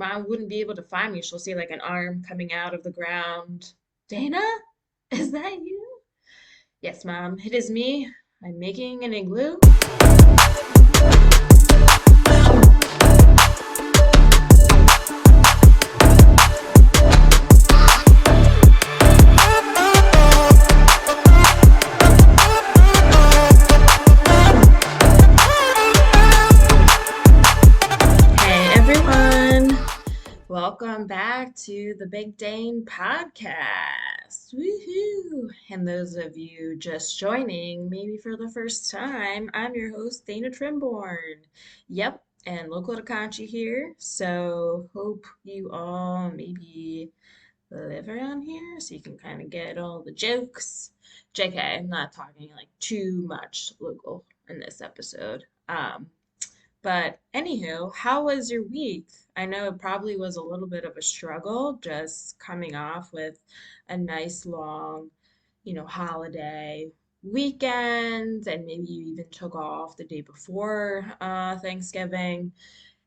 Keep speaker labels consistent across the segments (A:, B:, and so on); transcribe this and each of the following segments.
A: mom wouldn't be able to find me. She'll see like an arm coming out of the ground. Dana, is that you? Yes, mom, it is me. I'm making an igloo. Hey everyone, welcome back to the Big Dane podcast. Woohoo! And those of you just joining, maybe for the first time, I'm your host, Dana Trimborn. Yep, and local to Conchi here. So hope you all maybe live around here so you can kind of get all the jokes. JK, I'm not talking like too much local in this episode. But anywho, how was your week? I know it probably was a little bit of a struggle just coming off with a nice long, holiday weekend, and maybe you even took off the day before Thanksgiving,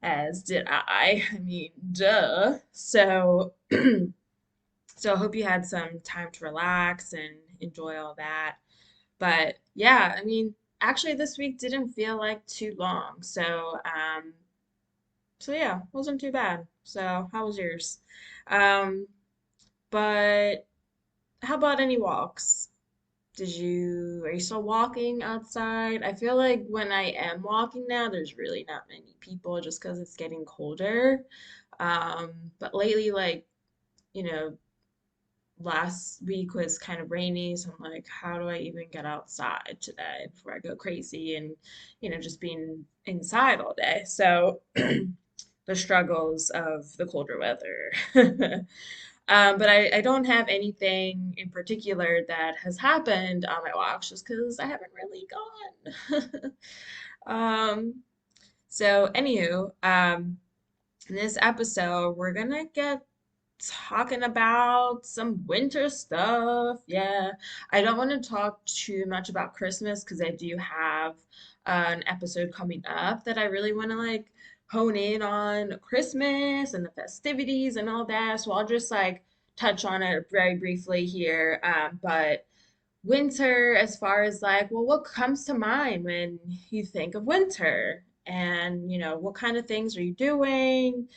A: as did I. I mean, duh. So, so I hope you had some time to relax and enjoy all that. But yeah, I mean, actually this week didn't feel like too long. So yeah, wasn't too bad. So how was yours? Um, but how about any walks? Are you still walking outside? I feel like when I am walking now, there's really not many people just because it's getting colder. But lately, like, you know, last week was kind of rainy, so I'm like, how do I even get outside today before I go crazy and, just being inside all day? So the struggles of the colder weather. But I don't have anything in particular that has happened on my walks just because I haven't really gone. Um, so anywho, in this episode, we're gonna get talking about some winter stuff. Yeah, I don't want to talk too much about Christmas because I do have an episode coming up that I really want to like hone in on Christmas and the festivities and all that. So I'll just like touch on it very briefly here. But winter, as far as like, well, what comes to mind when you think of winter? And, what kind of things are you doing?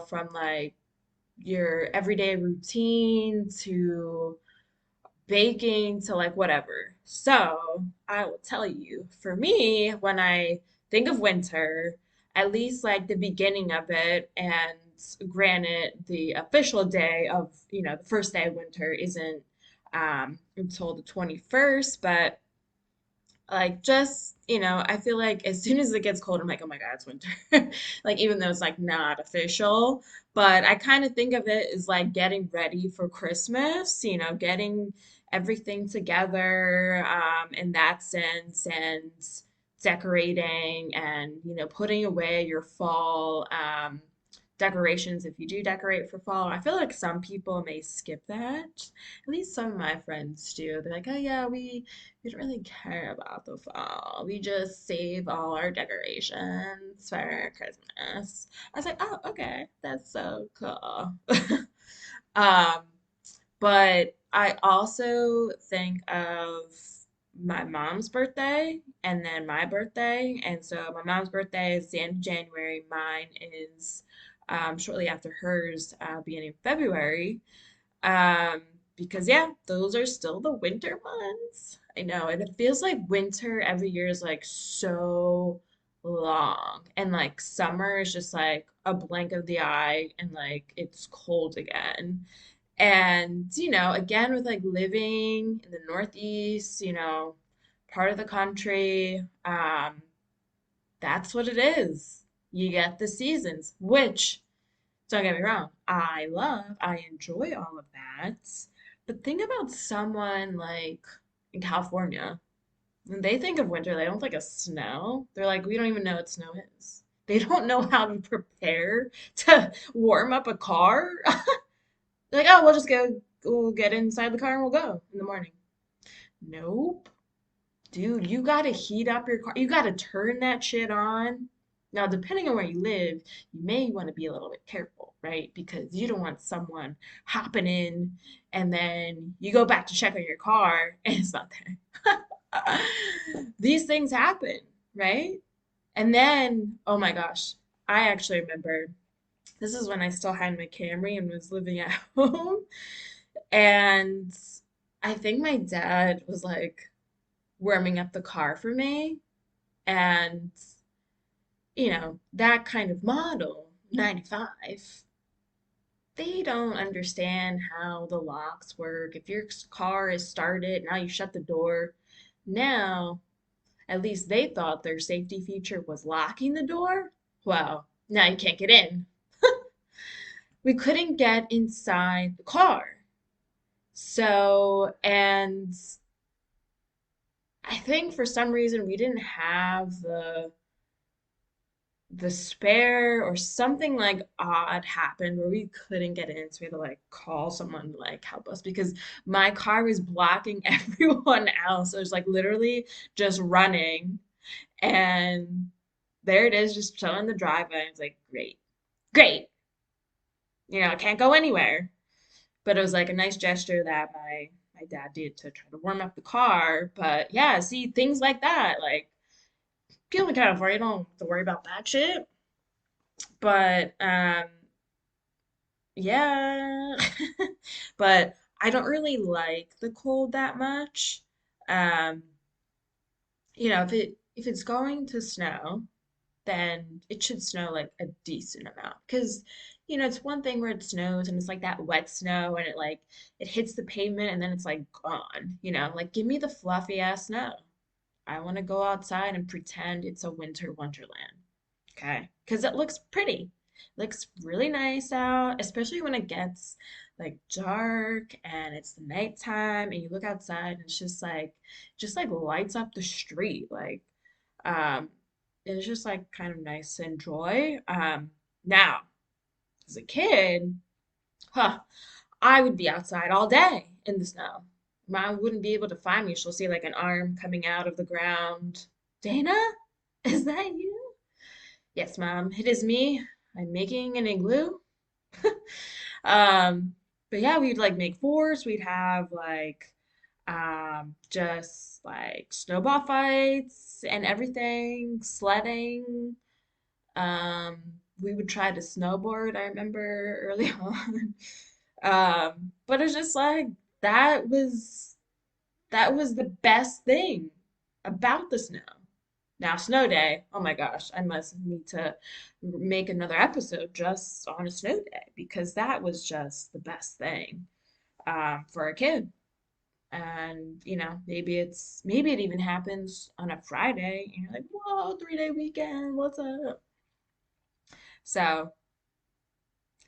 A: From like your everyday routine to baking to like whatever. So I will tell you, for me, when I think of winter, at least like the beginning of it, and granted, the official day of, the first day of winter isn't until the 21st, but like just, I feel like as soon as it gets cold, I'm like, oh my God, it's winter. Like even though it's like not official, but I kind of think of it as like getting ready for Christmas, getting everything together in that sense and decorating and, putting away your fall decorations if you do decorate for fall. I feel like some people may skip that. At least some of my friends do. They're like, oh yeah, we don't really care about the fall. We just save all our decorations for Christmas. I was like, oh, okay, that's so cool. Um, but I also think of my mom's birthday and then my birthday. And so my mom's birthday is the end of January. Mine is shortly after hers, beginning of February. Um, because yeah, those are still the winter months. I know, and it feels like winter every year is like so long, and like summer is just like a blink of the eye, and like it's cold again. And again with like living in the Northeast, part of the country, that's what it is. You get the seasons, which don't get me wrong, I enjoy all of that. But think about someone like in California. When they think of winter, they don't think of snow. They're like, we don't even know what snow is. They don't know how to prepare to warm up a car. They're like, oh, we'll get inside the car and we'll go in the morning. Nope. Dude, you gotta heat up your car. You gotta turn that shit on. Now, depending on where you live, you may want to be a little bit careful, right? Because you don't want someone hopping in and then you go back to check on your car and it's not there. These things happen, right? And then, oh my gosh, I actually remember this is when I still had my Camry and was living at home. And I think my dad was like warming up the car for me. And, that kind of model, 95, they don't understand how the locks work. If your car is started, now you shut the door. Now, at least they thought their safety feature was locking the door. Well, now you can't get in. We couldn't get inside the car. So, and I think for some reason we didn't have the spare or something like odd happened where we couldn't get in. So we had to like call someone to like help us because my car was blocking everyone else. It was like literally just running and there it is, just chilling in the driveway. I was like, great, great. I can't go anywhere. But it was like a nice gesture that my dad did to try to warm up the car. But yeah, see things like that, like people in California you don't have to worry about that shit. But yeah, but I don't really like the cold that much. Um, if it's going to snow, then it should snow like a decent amount. Because, it's one thing where it snows and it's like that wet snow and it hits the pavement and then it's like gone, like give me the fluffy ass snow. I want to go outside and pretend it's a winter wonderland. Okay. Because it looks pretty. Looks really nice out, especially when it gets like dark and it's the nighttime and you look outside and it's just like lights up the street. Um, it's just like kind of nice to enjoy. Now, as a kid, huh, I would be outside all day in the snow. Mom wouldn't be able to find me. She'll see like an arm coming out of the ground. Dana, is that you? Yes, Mom, it is me. I'm making an igloo. Um, but yeah, we'd like make forts. We'd have like just like snowball fights and everything, sledding. Um, we would try to snowboard, I remember early on. But it's just like that was that was the best thing about the snow. Now, snow day, oh my gosh, I must need to make another episode just on a snow day because that was just the best thing for a kid. And maybe it even happens on a Friday, and you're like, whoa, 3-day weekend, what's up? So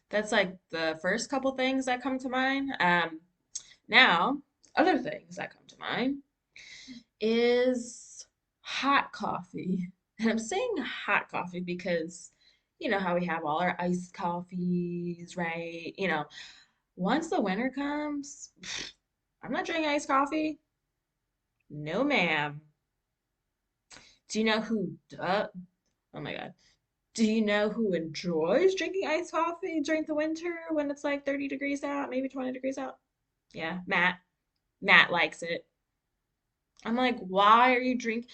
A: that's like the first couple things that come to mind. Now, other things that come to mind is hot coffee. And I'm saying hot coffee because you know how we have all our iced coffees, right? Once the winter comes, I'm not drinking iced coffee. No, ma'am. Do you know who does? Oh my God. Do you know who enjoys drinking iced coffee during the winter when it's like 30 degrees out, maybe 20 degrees out? Yeah, Matt. Matt likes it. I'm like, why are you drink?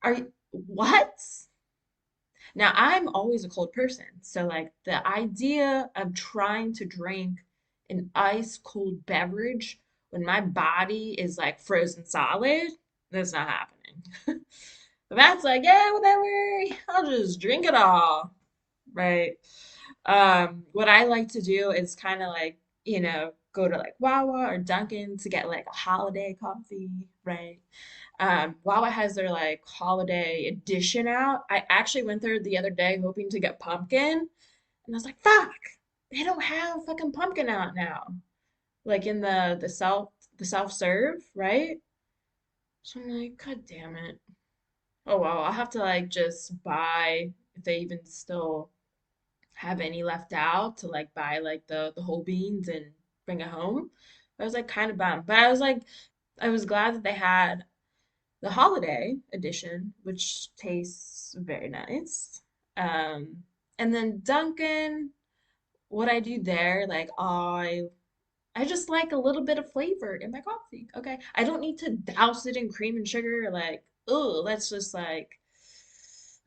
A: Are you what? Now, I'm always a cold person, so like the idea of trying to drink an ice cold beverage when my body is like frozen solid, that's not happening. But Matt's like, yeah, whatever, I'll just drink it all, right? What I like to do is kind of like, go to like Wawa or Dunkin' to get like a holiday coffee, right? Wawa has their like holiday edition out. I actually went there the other day hoping to get pumpkin, and I was like, fuck, they don't have fucking pumpkin out now. Like in the self serve, right? So I'm like, God damn it. Oh well, I'll have to like just buy if they even still have any left out to like buy like the whole beans and bring it home. I was like kind of bummed, but I was glad that they had the holiday edition, which tastes very nice. Um, and then Dunkin', what I do there, like I just like a little bit of flavor in my coffee. Okay. I don't need to douse it in cream and sugar. Like, oh, that's just like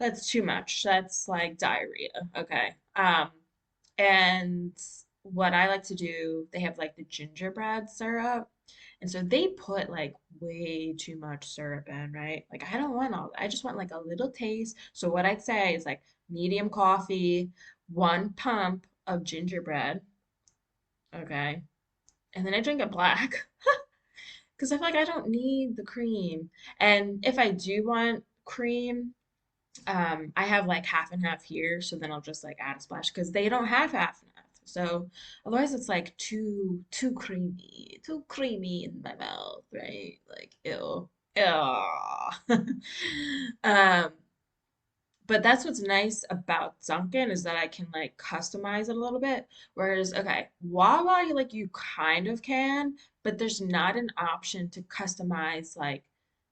A: that's too much. That's like diarrhea. Okay. And what I like to do, they have like the gingerbread syrup. And so they put like way too much syrup in, right? Like I don't want all, I just want like a little taste. So what I'd say is like medium coffee, one pump of gingerbread, okay? And then I drink it black because I feel like I don't need the cream. And if I do want cream, I have like half and half here, so then I'll just like add a splash because they don't have half and half. So otherwise it's like too creamy in my mouth, right? Like ew. Ew. Um, but that's what's nice about Dunkin' is that I can like customize it a little bit. Whereas, okay, Wawa, you kind of can, but there's not an option to customize like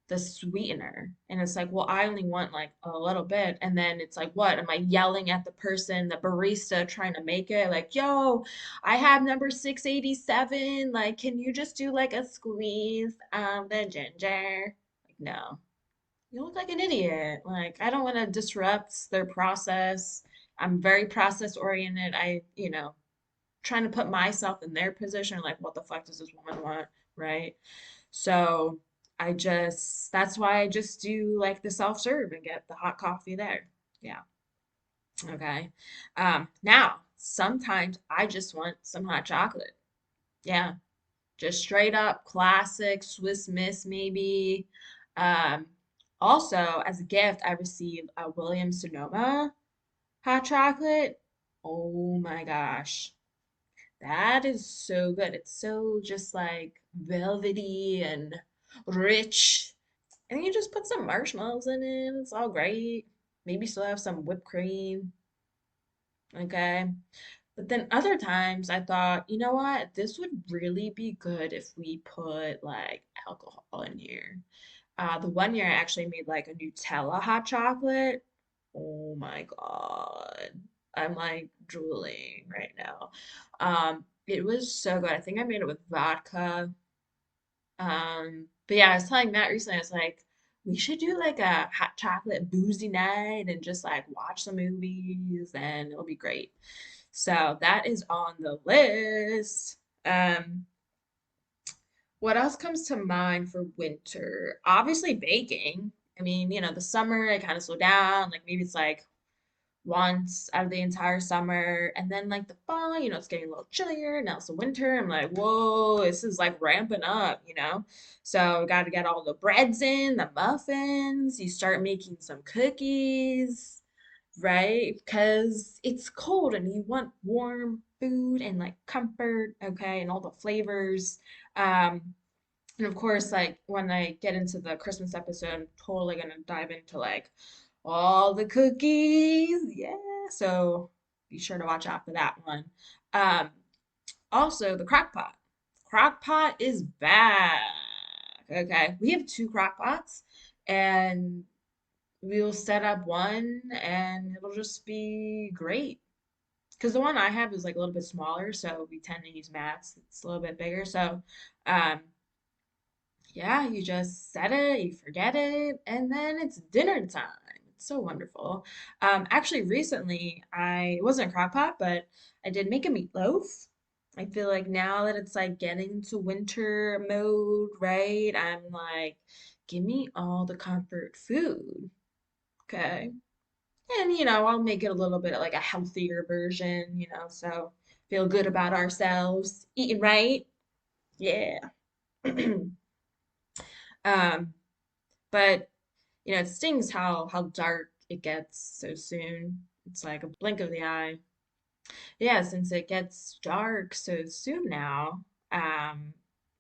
A: the sweetener. And it's like, well, I only want like a little bit. And then it's like, what? Am I yelling at the person, the barista trying to make it? Like, yo, I have number 687. Like, can you just do like a squeeze of the ginger? Like, no. You look like an idiot. Like, I don't want to disrupt their process. I'm very process oriented. Trying to put myself in their position, like, what the fuck does this woman want? Right? So that's why I just do like the self-serve and get the hot coffee there. Yeah. Okay. Now, sometimes I just want some hot chocolate. Yeah. Just straight up classic Swiss Miss, maybe. Um, Also, as a gift, I received a Williams Sonoma hot chocolate. Oh my gosh. That is so good. It's so just like velvety and rich. And you just put some marshmallows in it. It's all great. Maybe still have some whipped cream. Okay. But then other times I thought, you know what? This would really be good if we put like alcohol in here. The one year I actually made like a Nutella hot chocolate. Oh my God. I'm like drooling right now. It was so good. I think I made it with vodka. But yeah, I was telling Matt recently, I was like, we should do like a hot chocolate boozy night and just like watch some movies and it'll be great. So that is on the list. What else comes to mind for winter? Obviously baking. I mean, the summer I kind of slow down. Like maybe it's like once out of the entire summer. And then like the fall, it's getting a little chillier. Now it's the winter. I'm like, whoa, this is like ramping up. So got to get all the breads in, the muffins. You start making some cookies, right? Because it's cold and you want warm food and like comfort, okay, and all the flavors. Um, and of course, like when I get into the Christmas episode, I'm totally gonna dive into like all the cookies. Yeah. So be sure to watch out for that one. Um, Also the crock pot. Crock pot is back. Okay. We have two crock pots and we'll set up one and it'll just be great. Because the one I have is like a little bit smaller, so we tend to use Matt's. It's a little bit bigger. So um yeah, you just set it, you forget it, and then it's dinner time. It's so wonderful. Actually, recently, it wasn't a crock pot, but I did make a meatloaf. I feel like now that it's like getting to winter mode, right? I'm like, give me all the comfort food. Okay. And, I'll make it a little bit like a healthier version, so feel good about ourselves. Eating right. Yeah. Um, But it stings how dark it gets so soon. It's like a blink of the eye. Yeah, since it gets dark so soon now,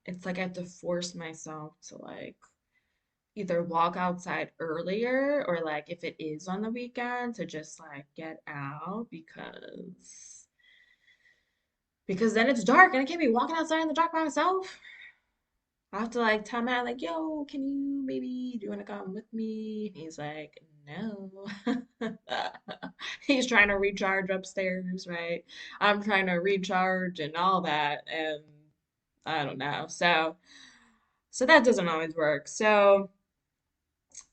A: it's like I have to force myself to like either walk outside earlier or like if it is on the weekend to just like get out because then it's dark and I can't be walking outside in the dark by myself. I have to like tell Matt like, yo, can you maybe do you want to come with me? And he's like, No. He's trying to recharge upstairs, right? I'm trying to recharge and all that, and I don't know. So that doesn't always work. So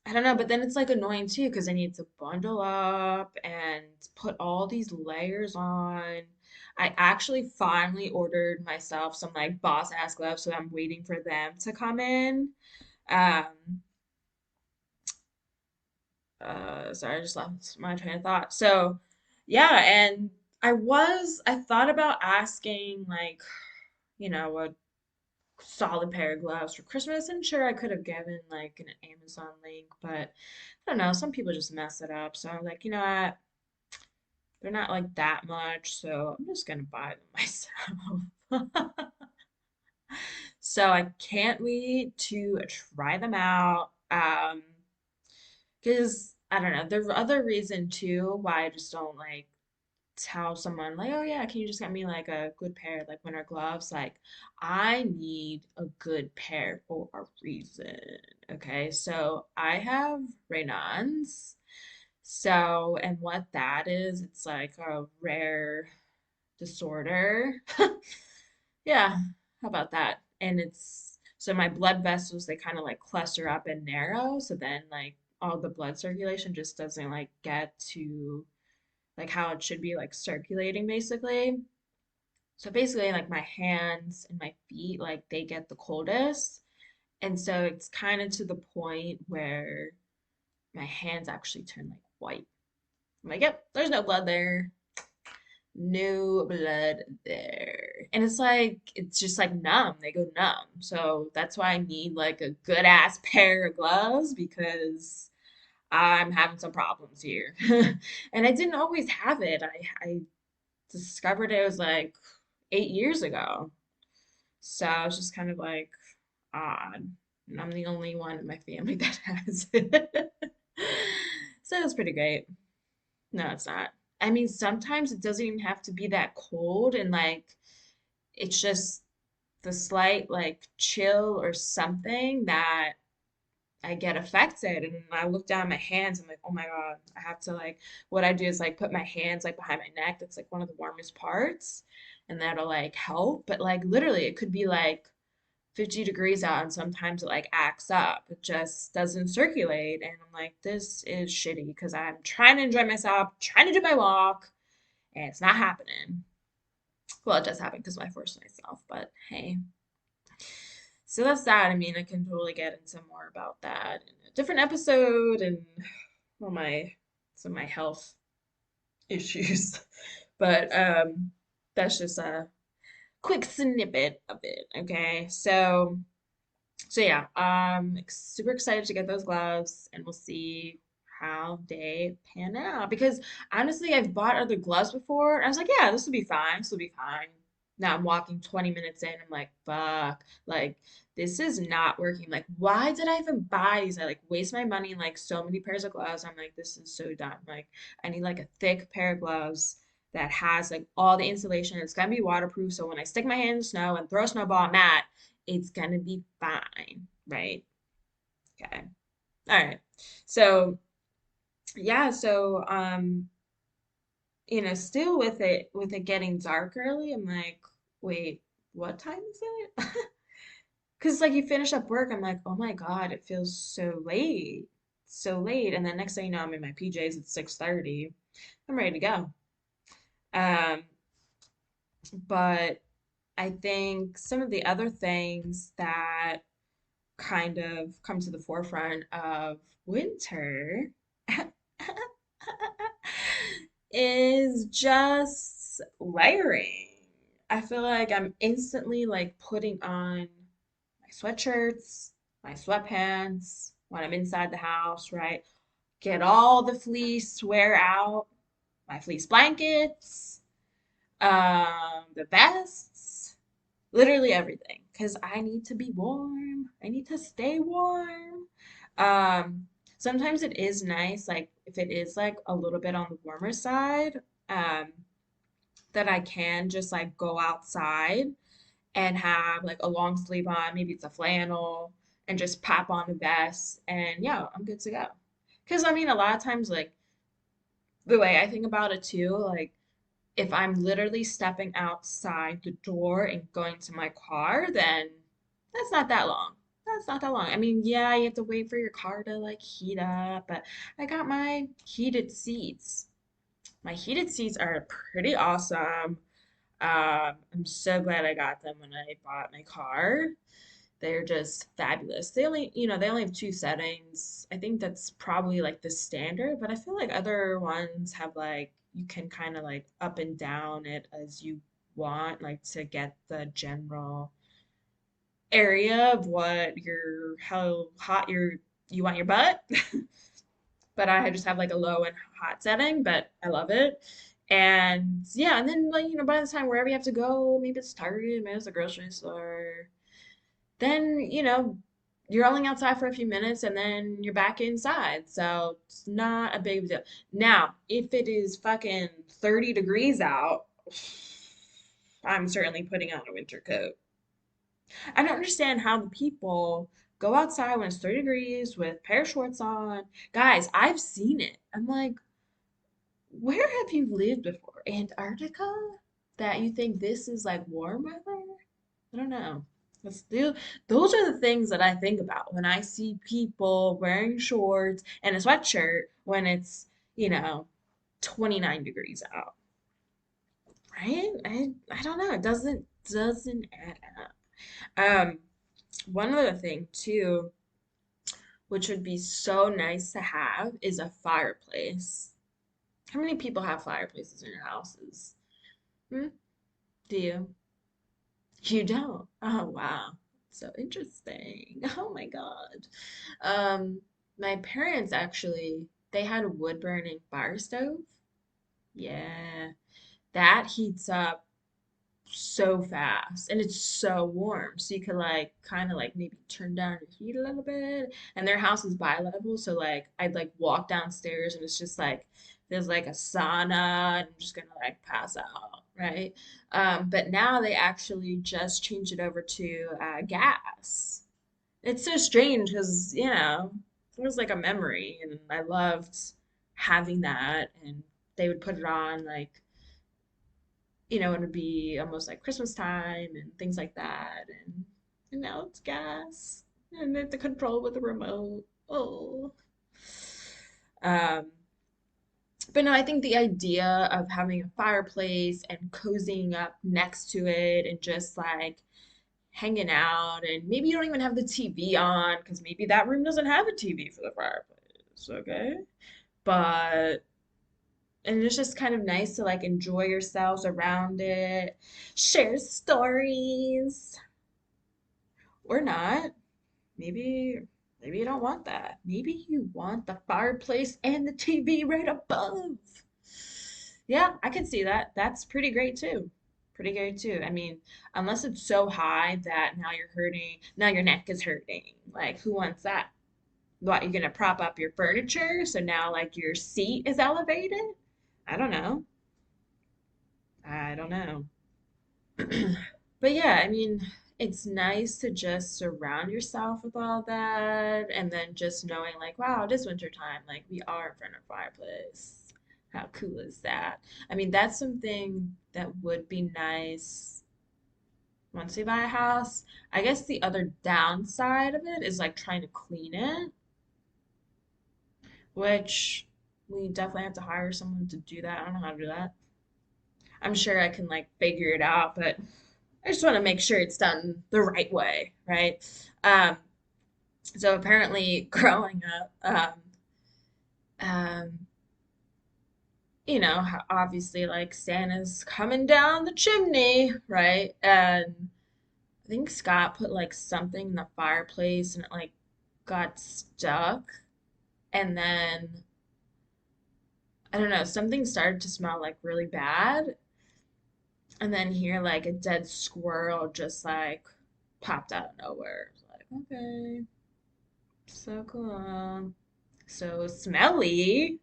A: I don't know, but then it's like annoying too because I need to bundle up and put all these layers on. I actually finally ordered myself some like boss ass gloves, so I'm waiting for them to come in. Um, sorry, I just lost my train of thought. So, yeah, and I thought about asking like, a solid pair of gloves for Christmas, and sure, I could have given like an Amazon link, but I don't know, some people just mess it up. So I'm like, you know what? They're not like that much, so I'm just gonna buy them myself. So I can't wait to try them out. Because I don't know, the other reason too why I just don't like tell someone like, oh yeah, can you just get me like a good pair of like winter gloves? Like I need a good pair for a reason. Okay, so I have Raynaud's. So, and what that is, it's like a rare disorder. Yeah, how about that? And it's so my blood vessels, they kind of like cluster up and narrow. So then like all the blood circulation just doesn't like get to like how it should be like circulating basically. So basically like my hands and my feet like they get the coldest. And so it's kind of to the point where my hands actually turn like white. I'm like, yep, there's no blood there. No blood there. And it's like, it's just like numb. They go numb. So that's why I need like a good ass pair of gloves because I'm having some problems here. And I didn't always have it. I discovered it was like 8 years ago. So I was just kind of like odd. And I'm the only one in my family that has it. So it was pretty great. No, it's not. I mean, sometimes it doesn't even have to be that cold, and like it's just the slight like chill or something that I get affected. And I look down at my hands, I'm like, oh my God, I have to like, what I do is like put my hands like behind my neck. That's like one of the warmest parts, and that'll like help. But like literally, it could be like 50 degrees out, and sometimes it like acts up. It just doesn't circulate. And I'm like, this is shitty because I'm trying to enjoy myself, trying to do my walk, and it's not happening. Well, it does happen because I force myself, but hey. So that's that. I mean, I can totally get into more about that in a different episode and all my some of my health issues. But that's just a quick snippet of it, okay? So yeah, super excited to get those gloves, and we'll see how they pan out. Because honestly, I've bought other gloves before, and I was like, yeah, this will be fine. This will be fine. Now I'm walking 20 minutes in, I'm like, fuck, like this is not working. Like, why did I even buy these? I like waste my money in like so many pairs of gloves. I'm like, this is so dumb. Like, I need like a thick pair of gloves that has like all the insulation. It's gonna be waterproof, so when I stick my hand in the snow and throw a snowball at Matt, it's gonna be fine, right? Okay. All right. So yeah, so still with it getting dark early, I'm like, wait, what time is it? Because like you finish up work, I'm like, oh my God, it feels so late. So late. And then next thing you know, I'm in my PJs at 6:30. I'm ready to go. Um, but I think some of the other things that kind of come to the forefront of winter is just layering. I feel like I'm instantly like putting on my sweatshirts, my sweatpants when I'm inside the house, right? Get all the fleece wear out, my fleece blankets, the vests, literally everything, because I need to be warm. I need to stay warm. Sometimes it is nice, like if it is like a little bit on the warmer side, um, that I can just like go outside and have like a long sleeve on, maybe it's a flannel, and just pop on the vest, and yeah, I'm good to go. Because I mean, a lot of times, like the way I think about it too, like if I'm literally stepping outside the door and going to my car, then that's not that long. That's not that long. I mean, yeah, you have to wait for your car to like heat up, but I got my heated seats. My heated seats are pretty awesome. I'm so glad I got them when I bought my car. They're just fabulous. They only have two settings. I think that's probably like the standard, but I feel like other ones have like you can kind of like up and down it as you want, like to get the general area of how hot you want your butt. But I just have like a low and hot setting, but I love it. And yeah, and then like, by the time wherever you have to go, maybe it's Target, maybe it's a grocery store, then, you're only outside for a few minutes and then you're back inside. So it's not a big deal. Now, if it is fucking 30 degrees out, I'm certainly putting on a winter coat. I don't understand how the people go outside when it's 30 degrees with a pair of shorts on. Guys, I've seen it. I'm like, where have you lived before? Antarctica? That you think this is like warm weather? I don't know. Those are the things that I think about when I see people wearing shorts and a sweatshirt when it's, you know, 29 degrees out, right? I don't know. It doesn't add up. Um, One other thing too, which would be so nice to have, is a fireplace. How many people have fireplaces in your houses? Hmm? Do you? You don't? Oh, wow. So interesting. Oh my God. Um, my parents actually, they had a wood burning fire stove. Yeah, that heats up so fast and it's so warm. So you could like kind of like maybe turn down your heat a little bit. And their house is bi-level, so like I'd like walk downstairs and it's just like there's like a sauna and I'm just gonna like pass out, right? But now they actually just changed it over to gas. It's so strange because, it was like a memory and I loved having that and they would put it on like it would be almost like Christmas time and things like that. And now it's gas. And the control with the remote. Oh. Um, but no, I think the idea of having a fireplace and cozying up next to it and just like hanging out and maybe you don't even have the TV on because maybe that room doesn't have a TV for the fireplace, okay? But and it's just kind of nice to like enjoy yourselves around it, share stories, or not. Maybe maybe you don't want that. Maybe you want the fireplace and the TV right above. Yeah, I can see that. That's pretty great too. Pretty great too. I mean, unless it's so high that now you're hurting, now your neck is hurting. Like, who wants that? What, you're gonna prop up your furniture so now like your seat is elevated? I don't know. I don't know. But yeah, I mean, it's nice to just surround yourself with all that and then just knowing like, wow, it is winter time. Like we are in front of a fireplace. How cool is that? I mean, that's something that would be nice once we buy a house. I guess the other downside of it is like trying to clean it, which we definitely have to hire someone to do that. I don't know how to do that. I'm sure I can like figure it out, but I just want to make sure it's done the right way, right? Um, so apparently, growing up, um, obviously, like Santa's coming down the chimney, right? And I think Scott put like something in the fireplace and it like got stuck. And then, I don't know, something started to smell like really bad. And then here, like a dead squirrel just like popped out of nowhere. It's like, okay. So cool. So smelly.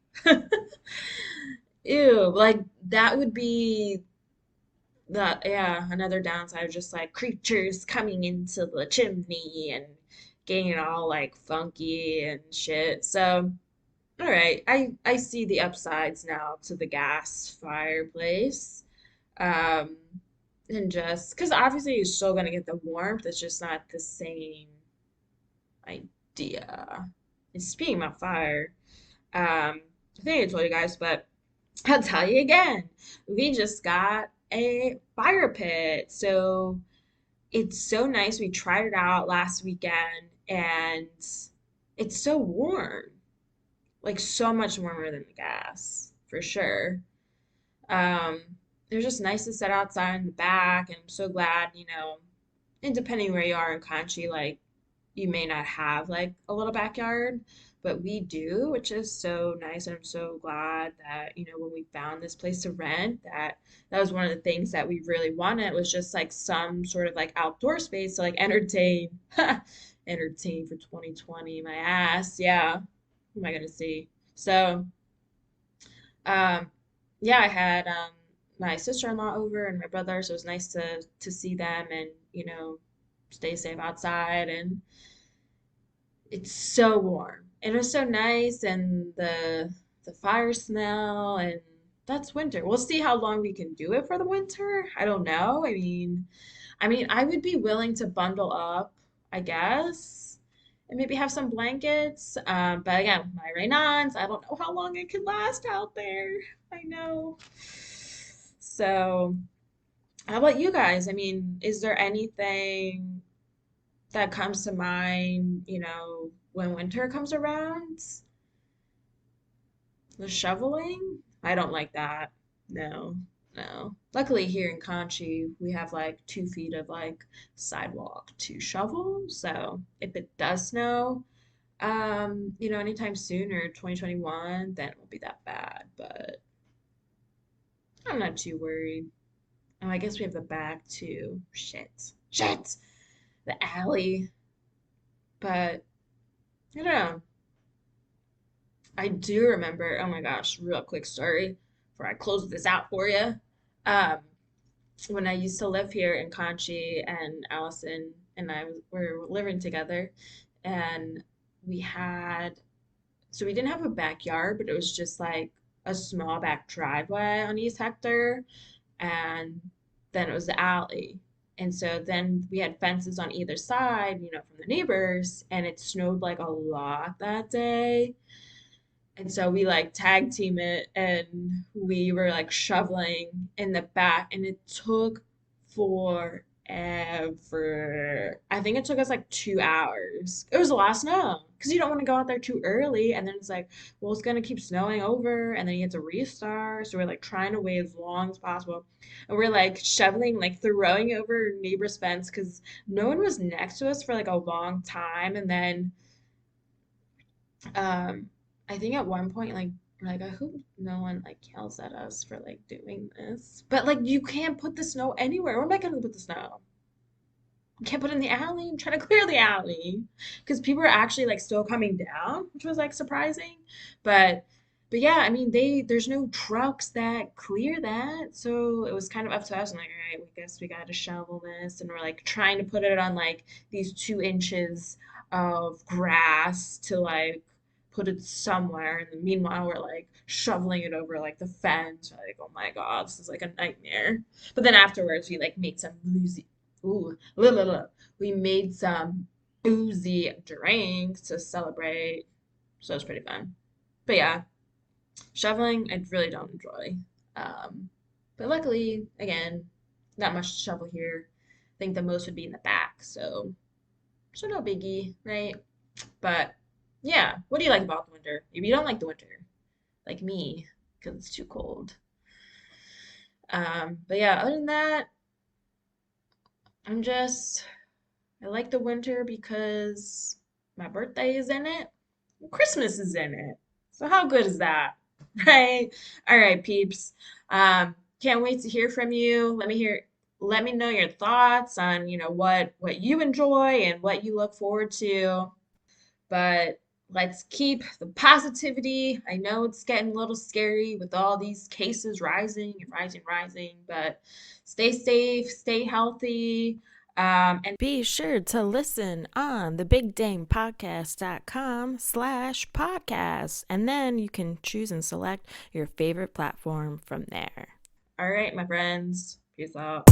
A: Ew, like that would be yeah, another downside, just like creatures coming into the chimney and getting it all like funky and shit. So All right. I see the upsides now to the gas fireplace. Um, and just because obviously you're still gonna get the warmth, it's just not the same idea. And speaking of fire, I think I told you guys, but I'll tell you again. We just got a fire pit. So it's so nice. We tried it out last weekend and it's so warm. Like so much warmer than the gas, for sure. Um, they're just nice to sit outside in the back, and I'm so glad, and depending where you are in country, like you may not have like a little backyard, but we do, which is so nice. And I'm so glad that, when we found this place to rent, that was one of the things that we really wanted was just like some sort of like outdoor space to like entertain, entertain for 2020, my ass. Yeah. Who am I gonna see? So, um, yeah, I had my sister-in-law over and my brother, so it was nice to see them and, stay safe outside and it's so warm. And it was so nice and the fire smell and that's winter. We'll see how long we can do it for the winter. I don't know. I mean, I would be willing to bundle up, I guess, and maybe have some blankets. But again, my Raynons, I don't know how long it could last out there. I know. So, how about you guys? I mean, is there anything that comes to mind, when winter comes around? The shoveling? I don't like that. No, no. Luckily here in Conchi, we have like 2 feet of like sidewalk to shovel. So if it does snow, anytime soon or 2021, then it won't be that bad. But I'm not too worried. Oh, I guess we have the back too. Shit. Shit. The alley. But I don't know. I do remember, oh my gosh, real quick story before I close this out for you. Um, when I used to live here in Conchi and Allison and I were living together and we had, so we didn't have a backyard, but it was just like a small back driveway on East Hector and then it was the alley. And so then we had fences on either side, from the neighbors, and it snowed like a lot that day. And so we like tag team it and we were like shoveling in the back and it took forever. I think it took us like 2 hours. It was a lot of snow because you don't want to go out there too early. And then it's like, well, it's gonna keep snowing over and then you have to restart. So we're like trying to wait as long as possible. And we're like shoveling, like throwing over neighbor's fence because no one was next to us for like a long time. And then um, I think at one point, like, we're like, I hope no one like yells at us for like doing this. But like, you can't put the snow anywhere. Where am I gonna put the snow? You can't put it in the alley. I'm trying to clear the alley because people are actually like still coming down, which was like surprising. But, but yeah, I mean, there's no trucks that clear that, so it was kind of up to us. I'm like, all right, we guess we got to shovel this, and we're like trying to put it on like these 2 inches of grass to like put it somewhere. And then meanwhile, we're like shoveling it over like the fence. We're like, oh my God, this is like a nightmare. But then afterwards, we like made some bluesy. Ooh, la, la, la. We made some boozy drinks to celebrate. So it was pretty fun. But yeah, shoveling, I really don't enjoy. Um, but luckily, again, not much to shovel here. I think the most would be in the back. So no biggie, right? But yeah, what do you like about the winter? Maybe you don't like the winter, like me, because it's too cold. But yeah, other than that, I'm just I like the winter because my birthday is in it. And Christmas is in it. So how good is that? Right? All right, peeps. Can't wait to hear from you. Let me know your thoughts on, what you enjoy and what you look forward to. But let's keep the positivity. I know it's getting a little scary with all these cases rising and rising, rising, but stay safe, stay healthy. And
B: Be sure to listen on the bigdanepodcast.com/podcast, and then you can choose and select your favorite platform from there.
A: all right, my friends, peace out.